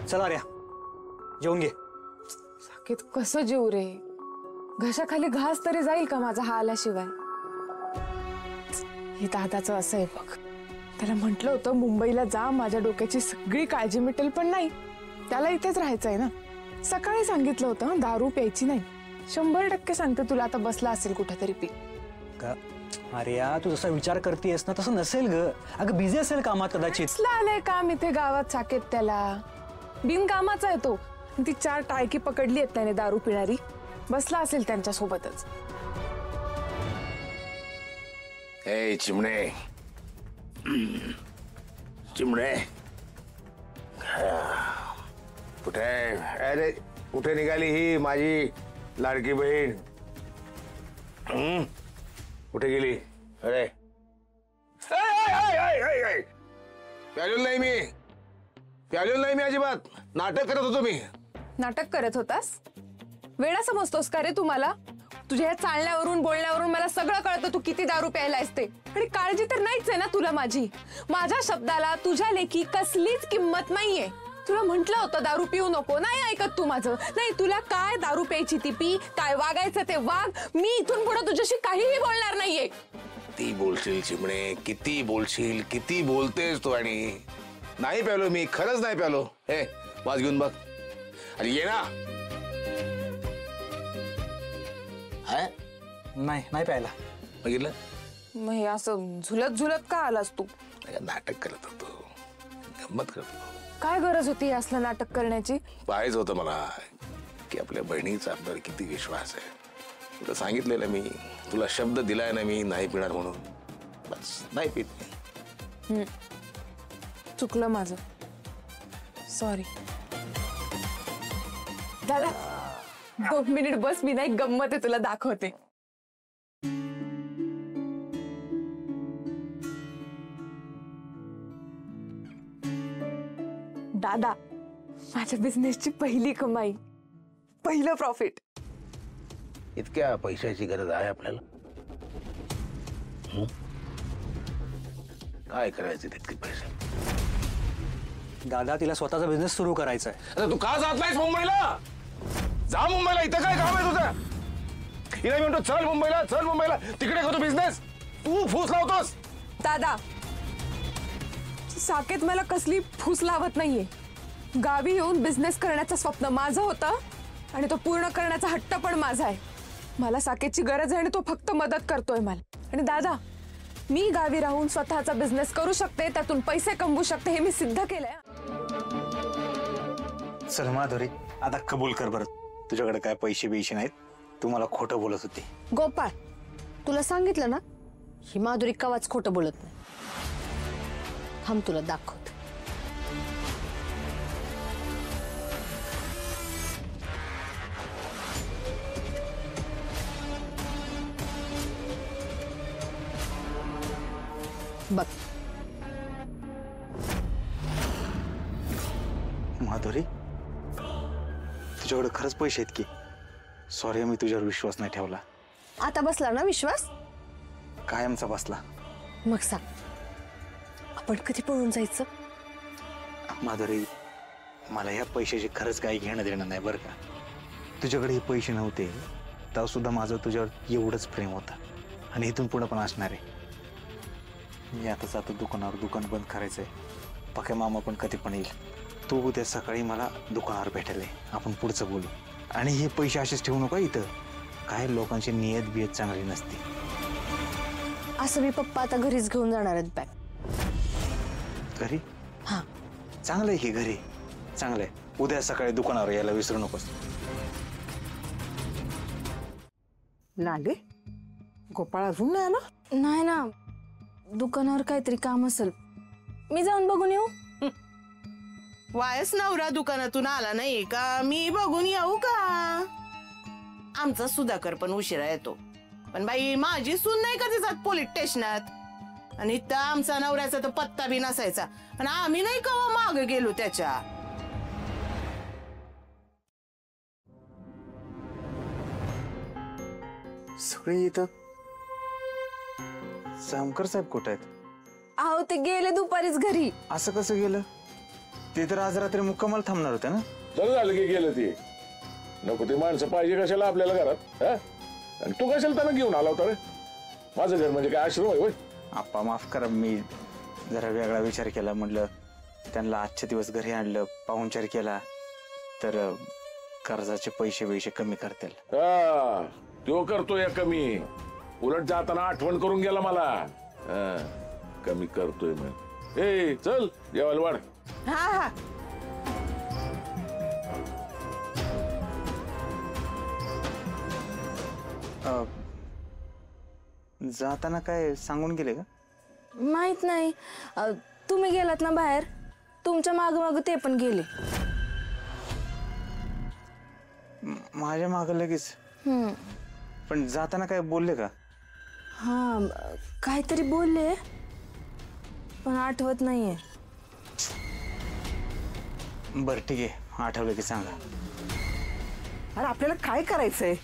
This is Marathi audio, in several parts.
चला रे जेवून घे. साकेत कसं जीव रे, घशाखाली घास तरी जाईल का माझा हा आल्याशिवाय. हे दादाचं असं आहे बघ, त्याला म्हटलं होतं मुंबईला जा, माझ्या डोक्याची सगळी काळजी मिटेल, पण नाही, त्याला इथेच राहायचंय ना. सकाळी सांगितलं होतं दारू प्यायची नाही. 100% सांगते तुला, आता बसला असेल कुठेतरी पी. अरे तू जसा विचार करतेस ना तसं नसेल ग. अगं बिझी असेल कामात कदाचित. आलंय काम इथे गावात साकेत, त्याला बिनकामाचा आहे तो. ती 4 टाळकी पकडली आहेत त्याने दारू पिणारी, बसला असेल त्यांच्या सोबतच. ए चिमणे चिमणे कुठे, अरे कुठे निघाली ही माझी लाडकी बहीण? कुठे गेली? अरे प्यालेलो नाही मी, प्यालेलो नाही मी अजिबात. नाटक करत होतो मी. नाटक करत होतास? वेडा समजतोस का रे तुम्हाला? तुझ्या चालण्यावरून बोलण्यावरून मला सगळं कळतं तू किती दारू प्यायला असते. आणि काळजी तर नाहीच आहे ना तुला माझी. माझ्या शब्दाला तुझ्या लेखी कसलीच किंमत नाहीये. तुला म्हटलं होतं दारू पिऊ नको, नाही ऐकत तू माझं. नाही, तुला काय दारू प्यायची ती पी, काय वागायचं ते वाग. मी इथून पुढे तुझ्याशी काहीही बोलणार नाहीये. किती बोलशील चिमणे, किती बोलशील, किती बोलतेस तू. आणि नाही प्यालो मी, खरंच नाही प्यालो. हे वाज घेऊन बघ आणि ये ना. नाही नाही प्यायला. बघितलं, मग हे असं झुलत झुलत का आलास तू? नाटक करत होतो, गंमत करत होतो. काय गरज होती असलं नाटक करण्याची? पाहायचं होतं मला की आपल्या बहिणीचा आपल्यावर किती विश्वास आहे. तुला सांगितलेलं मी, तुला शब्द दिलाय ना मी नाही पिणार म्हणून. बस नाही पित मी. चुकलं माझं, सॉरी. दादा 2 मिनिट बस, मी नाही गंमत आहे तुला दाखवते. दादा, माझ्या बिझनेसची पहिली कमाई, पहिलं प्रॉफिट. इतक्या पैशाची गरज आहे आपल्याला? काय करायचे तितके पैसे? दादा तिला स्वतःचा बिझनेस सुरू करायचा आहे. अरे तू का जात नाहीस मुंबईला? जा मुंबईला, इथं काय काम आहे तुझं? हिला म्हणतो चल मुंबईला, चल मुंबईला, तिकडे करतो बिझनेस. तू फूस लावतोस. दादा, साकेत मला कसली फूस लावत नाहीये. गावी येऊन बिझनेस करण्याचं स्वप्न माझं होतं आणि तो पूर्ण करण्याचा हट्ट पण माझा आहे. मला साकेतची गरज आहे आणि तो फक्त मदत करतोय मला. आणि दादा, मी गावी राहून स्वतःचा बिझनेस करू शकते, त्यातून पैसे कमवू शकते, हे मी सिद्ध केलंय. चल माधुरी, आता कबूल कर बरं, तुझ्याकडे काय पैसे बिशे नाहीत, तू मला खोटं बोलत होती. गोपाळ, तुला सांगितलं ना, ही माधुरी कवाच खोटं बोलत नाही. थांब तुला दाखवते. बघ माधुरी, तुझ्याकडे खरंच पैसे आहेत की? सॉरी, मी तुझ्यावर विश्वास नाही ठेवला. आता बसला ना विश्वास? कायमचा बसला. मग सांग, आपण कधी पळून जायचं? माधुरी, मला या पैशाची खरंच काही घेणं देणं नाही बरं का. तुझ्याकडे हे पैसे नव्हते तेव्हा सुद्धा माझं तुझ्यावर एवढंच प्रेम होतं आणि इथून पुढे पण असणार आहे. मी आता जातो दुकानावर, दुकान बंद करायचंय. पक्या मामा पण कधी पण येईल. तू उद्या सकाळी मला दुकानावर भेटायला, आपण पुढचं बोलू. आणि हे पैसे असेच ठेवू नका इथं. काय लोकांची नियत बियत चांगली नसते. असं मी पप्पा आता घरीच घेऊन जाणार आहेत बॅग. घरी? हा, चांगलं आहे की घरी, चांगलं आहे. उद्या सकाळी दुकानावर यायला विसरू नकोस. लागे, गोपाळ अजून नाही आला? नाही ना, दुकानावर काहीतरी काम असेल. मी जाऊन बघून येऊ? वायस नवरा दुकानातून आला नाही का, मी बघून येऊ का? आमचा सुधाकर पण उशिरा येतो, पण बाई माझी सून नाही कधी जात पोलीस स्टेशनात. आणि इथं आमचा नवऱ्याचा तर पत्ता बी नसायचा, आणि आम्ही नाही कवा मागे गेलो त्याच्या. सगळे इथं. जामकर साहेब कुठे आहेत? अहो, ते गेले दुपारीच घरी. असं कसं गेलं? ते तर आज रात्री मुक्कामाला थांबणार होते ना. बरं झालं की गेलं ते. नको ते माणसं पाहिजे कशाला आपल्याला घरात, हा? आणि तू कशाला त्यांना घेऊन आला होता रे? माझं घर म्हणजे काय आश्रम आहे होय? आप्पा माफ करा, मी जरा वेगळा विचार केला. म्हटलं त्यांना आजचे दिवस घरी आणलं, पाहुणचार केला तर कर्जाचे पैसे कमी करतील. हा, तो करतोय कमी. उलट जाताना आठवण करून गेला मला. हा, कमी करतोय मग. ए चल जेवायला वाढ. हा हा. जाताना काय सांगून गेले का? माहित नाही. तुम्ही गेलात ना बाहेर, तुमच्या माग माग ते पण गेले. माझ्या माग लगेच? पण जाताना काय बोलले का? हा, काहीतरी बोलले पण आठवत नाहीये. बरं ठीक आहे, आठवलं की सांगा. अरे आपल्याला काय करायचंय?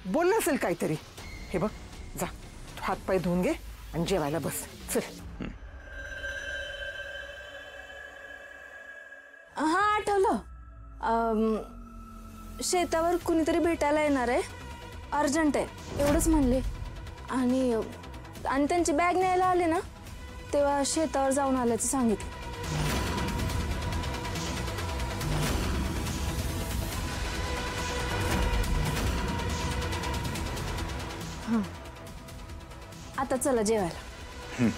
बोललं असेल काहीतरी. हे बघ, जा तू हातपाय धुवून घे आणि जेवायला बस. चल. हा आठवलं. शेतावर कुणीतरी भेटायला येणार आहे, अर्जंट आहे एवढंच म्हणले. आणि त्यांची बॅग न्यायला आले ना तेव्हा शेतावर जाऊन आल्याचं सांगितलं. आता चला जेवायला.